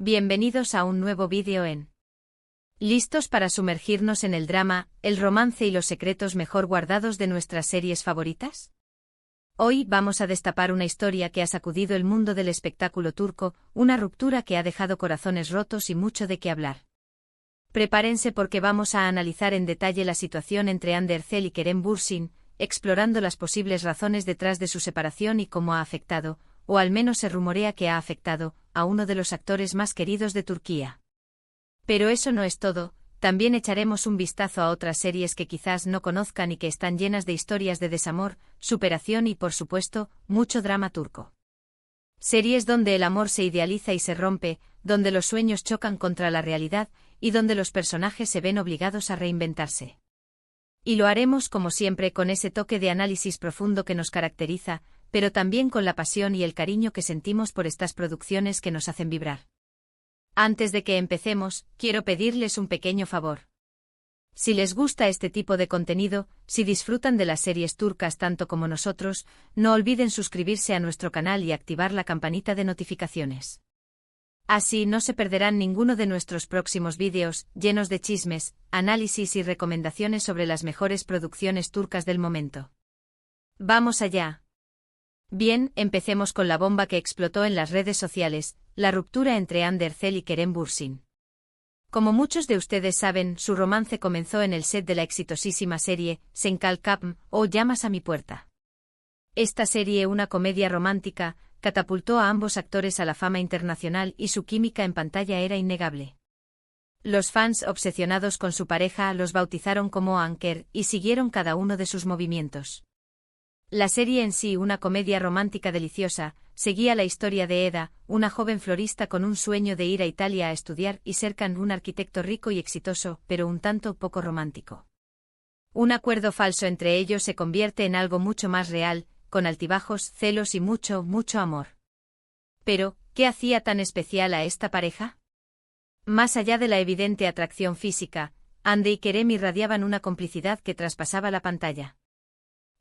Bienvenidos a un nuevo vídeo en ¿Listos para sumergirnos en el drama, el romance y los secretos mejor guardados de nuestras series favoritas? Hoy vamos a destapar una historia que ha sacudido el mundo del espectáculo turco, una ruptura que ha dejado corazones rotos y mucho de qué hablar. Prepárense porque vamos a analizar en detalle la situación entre Hande Erçel y Kerem Bürsin, explorando las posibles razones detrás de su separación y cómo ha afectado, o al menos se rumorea que ha afectado, a uno de los actores más queridos de Turquía. Pero eso no es todo, también echaremos un vistazo a otras series que quizás no conozcan y que están llenas de historias de desamor, superación y, por supuesto, mucho drama turco. Series donde el amor se idealiza y se rompe, donde los sueños chocan contra la realidad y donde los personajes se ven obligados a reinventarse. Y lo haremos como siempre con ese toque de análisis profundo que nos caracteriza, pero también con la pasión y el cariño que sentimos por estas producciones que nos hacen vibrar. Antes de que empecemos, quiero pedirles un pequeño favor. Si les gusta este tipo de contenido, si disfrutan de las series turcas tanto como nosotros, no olviden suscribirse a nuestro canal y activar la campanita de notificaciones. Así no se perderán ninguno de nuestros próximos vídeos, llenos de chismes, análisis y recomendaciones sobre las mejores producciones turcas del momento. ¡Vamos allá! Bien, empecemos con la bomba que explotó en las redes sociales, la ruptura entre Hande Erçel y Kerem Bürsin. Como muchos de ustedes saben, su romance comenzó en el set de la exitosísima serie Sen Kalkapm o Llamas a mi puerta. Esta serie, una comedia romántica, catapultó a ambos actores a la fama internacional y su química en pantalla era innegable. Los fans obsesionados con su pareja los bautizaron como Anker y siguieron cada uno de sus movimientos. La serie en sí, una comedia romántica deliciosa, seguía la historia de Eda, una joven florista con un sueño de ir a Italia a estudiar y ser un arquitecto rico y exitoso, pero un tanto poco romántico. Un acuerdo falso entre ellos se convierte en algo mucho más real, con altibajos, celos y mucho, mucho amor. Pero, ¿qué hacía tan especial a esta pareja? Más allá de la evidente atracción física, Hande y Kerem irradiaban una complicidad que traspasaba la pantalla.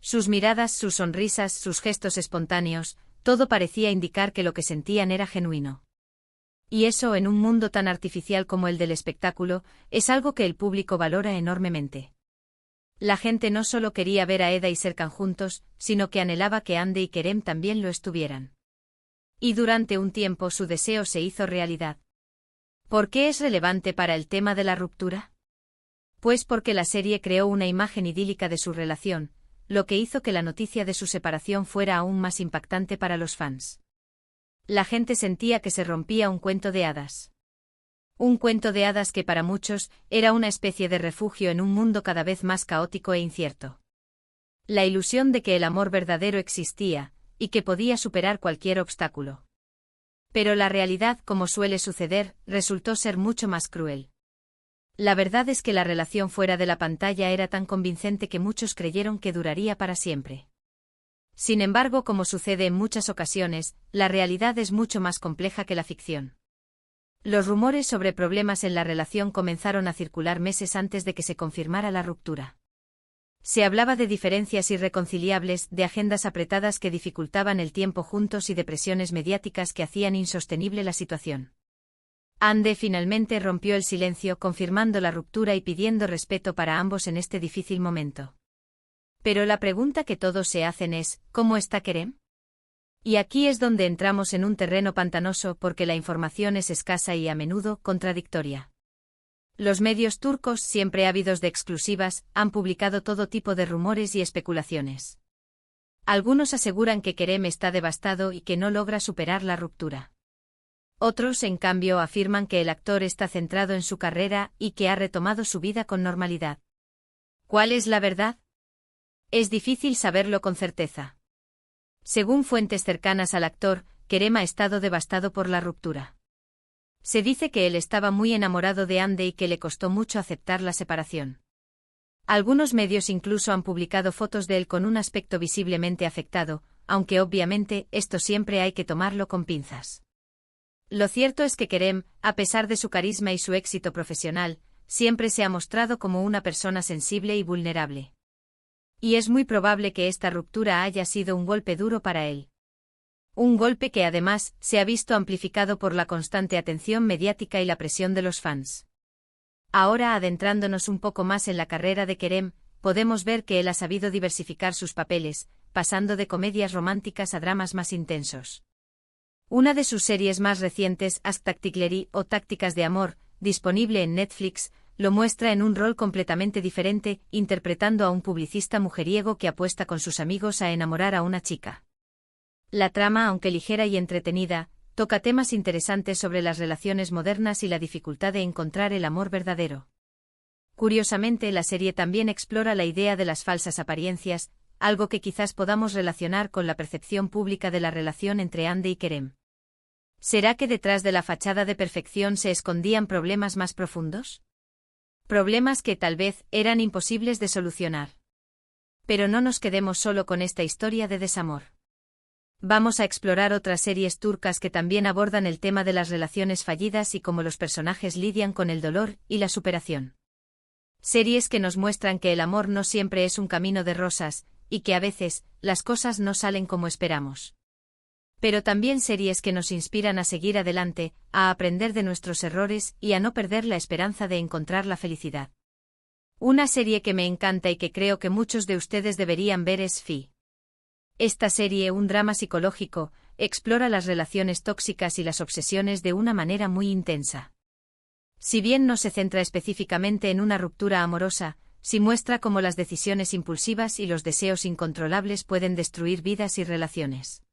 Sus miradas, sus sonrisas, sus gestos espontáneos, todo parecía indicar que lo que sentían era genuino. Y eso, en un mundo tan artificial como el del espectáculo, es algo que el público valora enormemente. La gente no solo quería ver a Eda y Serkan juntos, sino que anhelaba que Hande y Kerem también lo estuvieran. Y durante un tiempo su deseo se hizo realidad. ¿Por qué es relevante para el tema de la ruptura? Pues porque la serie creó una imagen idílica de su relación, lo que hizo que la noticia de su separación fuera aún más impactante para los fans. La gente sentía que se rompía un cuento de hadas. Un cuento de hadas que para muchos era una especie de refugio en un mundo cada vez más caótico e incierto. La ilusión de que el amor verdadero existía, y que podía superar cualquier obstáculo. Pero la realidad, como suele suceder, resultó ser mucho más cruel. La verdad es que la relación fuera de la pantalla era tan convincente que muchos creyeron que duraría para siempre. Sin embargo, como sucede en muchas ocasiones, la realidad es mucho más compleja que la ficción. Los rumores sobre problemas en la relación comenzaron a circular meses antes de que se confirmara la ruptura. Se hablaba de diferencias irreconciliables, de agendas apretadas que dificultaban el tiempo juntos y de presiones mediáticas que hacían insostenible la situación. Hande finalmente rompió el silencio confirmando la ruptura y pidiendo respeto para ambos en este difícil momento. Pero la pregunta que todos se hacen es, ¿cómo está Kerem? Y aquí es donde entramos en un terreno pantanoso porque la información es escasa y a menudo contradictoria. Los medios turcos, siempre ávidos de exclusivas, han publicado todo tipo de rumores y especulaciones. Algunos aseguran que Kerem está devastado y que no logra superar la ruptura. Otros, en cambio, afirman que el actor está centrado en su carrera y que ha retomado su vida con normalidad. ¿Cuál es la verdad? Es difícil saberlo con certeza. Según fuentes cercanas al actor, Kerem ha estado devastado por la ruptura. Se dice que él estaba muy enamorado de Hande y que le costó mucho aceptar la separación. Algunos medios incluso han publicado fotos de él con un aspecto visiblemente afectado, aunque obviamente esto siempre hay que tomarlo con pinzas. Lo cierto es que Kerem, a pesar de su carisma y su éxito profesional, siempre se ha mostrado como una persona sensible y vulnerable. Y es muy probable que esta ruptura haya sido un golpe duro para él. Un golpe que además se ha visto amplificado por la constante atención mediática y la presión de los fans. Ahora, adentrándonos un poco más en la carrera de Kerem, podemos ver que él ha sabido diversificar sus papeles, pasando de comedias románticas a dramas más intensos. Una de sus series más recientes, Ask Tactically o Tácticas de Amor, disponible en Netflix, lo muestra en un rol completamente diferente, interpretando a un publicista mujeriego que apuesta con sus amigos a enamorar a una chica. La trama, aunque ligera y entretenida, toca temas interesantes sobre las relaciones modernas y la dificultad de encontrar el amor verdadero. Curiosamente, la serie también explora la idea de las falsas apariencias, algo que quizás podamos relacionar con la percepción pública de la relación entre Hande y Kerem. ¿Será que detrás de la fachada de perfección se escondían problemas más profundos? Problemas que tal vez eran imposibles de solucionar. Pero no nos quedemos solo con esta historia de desamor. Vamos a explorar otras series turcas que también abordan el tema de las relaciones fallidas y cómo los personajes lidian con el dolor y la superación. Series que nos muestran que el amor no siempre es un camino de rosas, y que a veces, las cosas no salen como esperamos. Pero también series que nos inspiran a seguir adelante, a aprender de nuestros errores y a no perder la esperanza de encontrar la felicidad. Una serie que me encanta y que creo que muchos de ustedes deberían ver es Fi. Esta serie, un drama psicológico, explora las relaciones tóxicas y las obsesiones de una manera muy intensa. Si bien no se centra específicamente en una ruptura amorosa, sí muestra cómo las decisiones impulsivas y los deseos incontrolables pueden destruir vidas y relaciones.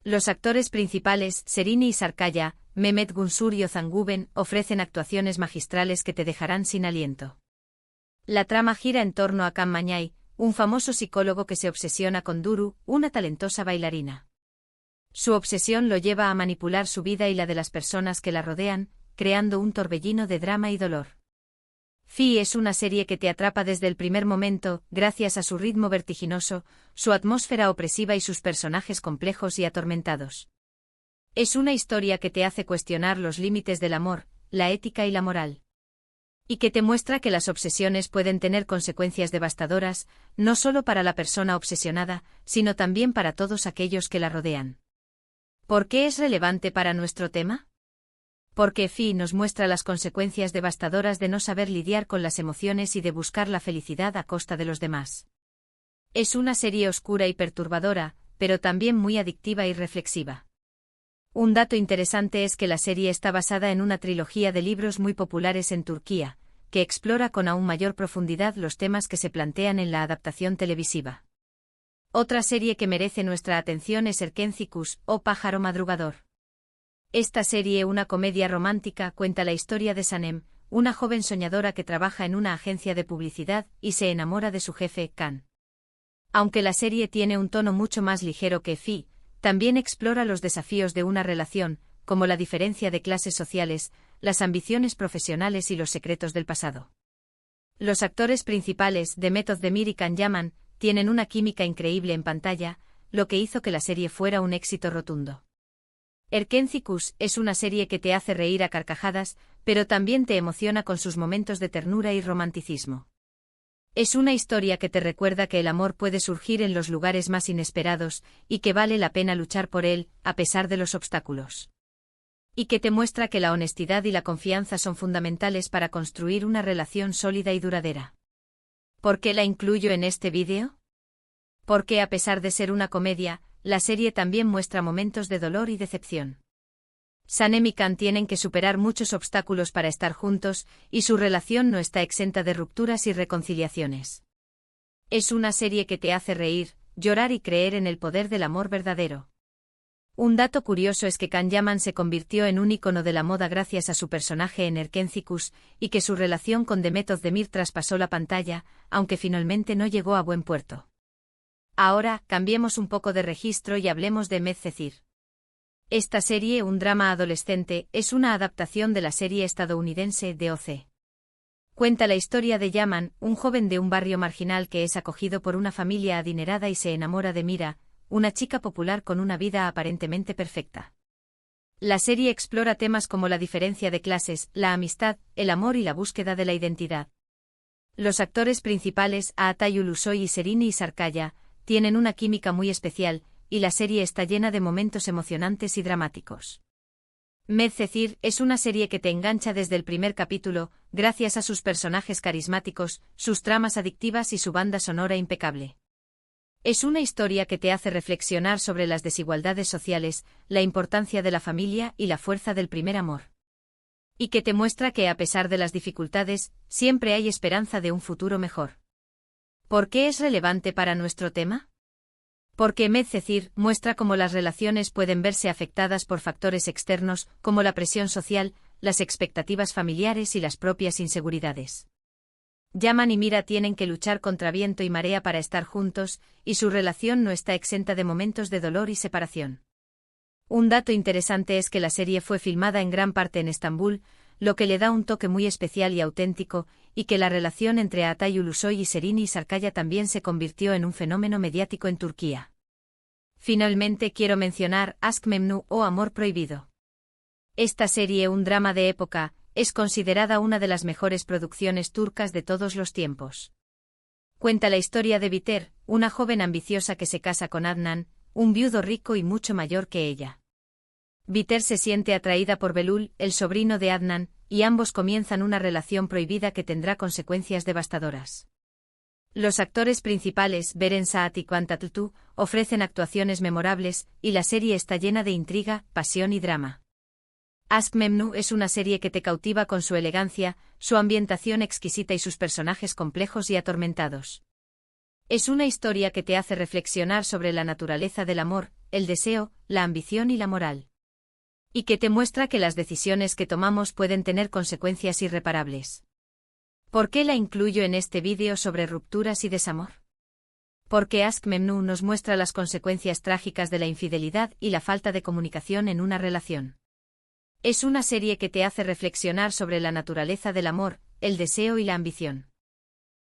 Los actores principales, Serini y Sarkaya, Mehmet Günsur y Ozan Güven, ofrecen actuaciones magistrales que te dejarán sin aliento. La trama gira en torno a Can Mañay, un famoso psicólogo que se obsesiona con Duru, una talentosa bailarina. Su obsesión lo lleva a manipular su vida y la de las personas que la rodean, creando un torbellino de drama y dolor. Fi es una serie que te atrapa desde el primer momento, gracias a su ritmo vertiginoso, su atmósfera opresiva y sus personajes complejos y atormentados. Es una historia que te hace cuestionar los límites del amor, la ética y la moral. Y que te muestra que las obsesiones pueden tener consecuencias devastadoras, no solo para la persona obsesionada, sino también para todos aquellos que la rodean. ¿Por qué es relevante para nuestro tema? Porque Fi nos muestra las consecuencias devastadoras de no saber lidiar con las emociones y de buscar la felicidad a costa de los demás. Es una serie oscura y perturbadora, pero también muy adictiva y reflexiva. Un dato interesante es que la serie está basada en una trilogía de libros muy populares en Turquía, que explora con aún mayor profundidad los temas que se plantean en la adaptación televisiva. Otra serie que merece nuestra atención es Erkencikus, o Pájaro Madrugador. Esta serie, una comedia romántica, cuenta la historia de Sanem, una joven soñadora que trabaja en una agencia de publicidad y se enamora de su jefe, Can. Aunque la serie tiene un tono mucho más ligero que Fi, también explora los desafíos de una relación, como la diferencia de clases sociales, las ambiciones profesionales y los secretos del pasado. Los actores principales, Demet Özdemir y Can Yaman, tienen una química increíble en pantalla, lo que hizo que la serie fuera un éxito rotundo. Erkencikus es una serie que te hace reír a carcajadas, pero también te emociona con sus momentos de ternura y romanticismo. Es una historia que te recuerda que el amor puede surgir en los lugares más inesperados, y que vale la pena luchar por él, a pesar de los obstáculos. Y que te muestra que la honestidad y la confianza son fundamentales para construir una relación sólida y duradera. ¿Por qué la incluyo en este vídeo? Porque a pesar de ser una comedia, la serie también muestra momentos de dolor y decepción. Sanem y Can tienen que superar muchos obstáculos para estar juntos, y su relación no está exenta de rupturas y reconciliaciones. Es una serie que te hace reír, llorar y creer en el poder del amor verdadero. Un dato curioso es que Can Yaman se convirtió en un ícono de la moda gracias a su personaje en Erkencikus, y que su relación con Demet Özdemir traspasó la pantalla, aunque finalmente no llegó a buen puerto. Ahora, cambiemos un poco de registro y hablemos de Medcezir. Esta serie, un drama adolescente, es una adaptación de la serie estadounidense de OC. Cuenta la historia de Yaman, un joven de un barrio marginal que es acogido por una familia adinerada y se enamora de Mira, una chica popular con una vida aparentemente perfecta. La serie explora temas como la diferencia de clases, la amistad, el amor y la búsqueda de la identidad. Los actores principales, Atay Ulusoy y Serini y Sarkaya, tienen una química muy especial, y la serie está llena de momentos emocionantes y dramáticos. Medcezir es una serie que te engancha desde el primer capítulo, gracias a sus personajes carismáticos, sus tramas adictivas y su banda sonora impecable. Es una historia que te hace reflexionar sobre las desigualdades sociales, la importancia de la familia y la fuerza del primer amor. Y que te muestra que a pesar de las dificultades, siempre hay esperanza de un futuro mejor. ¿Por qué es relevante para nuestro tema? Porque Medcezir muestra cómo las relaciones pueden verse afectadas por factores externos, como la presión social, las expectativas familiares y las propias inseguridades. Yaman y Mira tienen que luchar contra viento y marea para estar juntos, y su relación no está exenta de momentos de dolor y separación. Un dato interesante es que la serie fue filmada en gran parte en Estambul, lo que le da un toque muy especial y auténtico, y que la relación entre Atay Ulusoy y Serini Sarkaya también se convirtió en un fenómeno mediático en Turquía. Finalmente quiero mencionar Aşk Memnu o Amor Prohibido. Esta serie, un drama de época, es considerada una de las mejores producciones turcas de todos los tiempos. Cuenta la historia de Biter, una joven ambiciosa que se casa con Adnan, un viudo rico y mucho mayor que ella. Biter se siente atraída por Belul, el sobrino de Adnan, y ambos comienzan una relación prohibida que tendrá consecuencias devastadoras. Los actores principales, Beren Saat y Kıvanç Tatlıtuğ, ofrecen actuaciones memorables, y la serie está llena de intriga, pasión y drama. Aşk Memnu es una serie que te cautiva con su elegancia, su ambientación exquisita y sus personajes complejos y atormentados. Es una historia que te hace reflexionar sobre la naturaleza del amor, el deseo, la ambición y la moral. Y que te muestra que las decisiones que tomamos pueden tener consecuencias irreparables. ¿Por qué la incluyo en este vídeo sobre rupturas y desamor? Porque Aşk Memnu nos muestra las consecuencias trágicas de la infidelidad y la falta de comunicación en una relación. Es una serie que te hace reflexionar sobre la naturaleza del amor, el deseo y la ambición.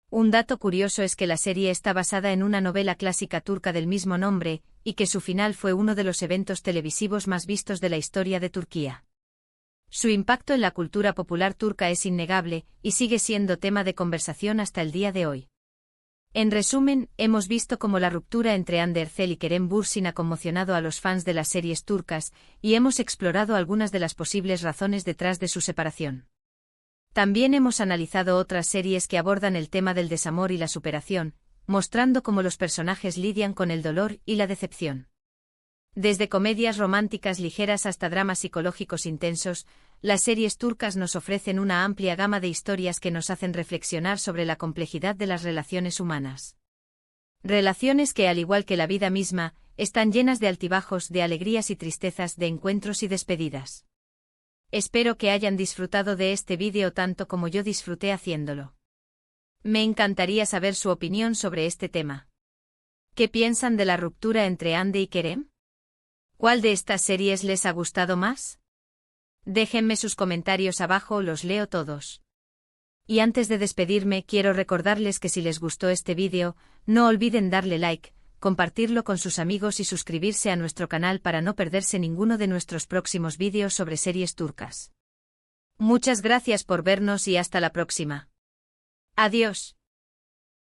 Un dato curioso es que la serie está basada en una novela clásica turca del mismo nombre, y que su final fue uno de los eventos televisivos más vistos de la historia de Turquía. Su impacto en la cultura popular turca es innegable, y sigue siendo tema de conversación hasta el día de hoy. En resumen, hemos visto cómo la ruptura entre Hande Erçel y Kerem Bürsin ha conmocionado a los fans de las series turcas, y hemos explorado algunas de las posibles razones detrás de su separación. También hemos analizado otras series que abordan el tema del desamor y la superación, mostrando cómo los personajes lidian con el dolor y la decepción. Desde comedias románticas ligeras hasta dramas psicológicos intensos, las series turcas nos ofrecen una amplia gama de historias que nos hacen reflexionar sobre la complejidad de las relaciones humanas. Relaciones que, al igual que la vida misma, están llenas de altibajos, de alegrías y tristezas, de encuentros y despedidas. Espero que hayan disfrutado de este vídeo tanto como yo disfruté haciéndolo. Me encantaría saber su opinión sobre este tema. ¿Qué piensan de la ruptura entre Hande y Kerem? ¿Cuál de estas series les ha gustado más? Déjenme sus comentarios abajo, los leo todos. Y antes de despedirme, quiero recordarles que si les gustó este vídeo, no olviden darle like, compartirlo con sus amigos y suscribirse a nuestro canal para no perderse ninguno de nuestros próximos vídeos sobre series turcas. Muchas gracias por vernos y hasta la próxima. Adiós.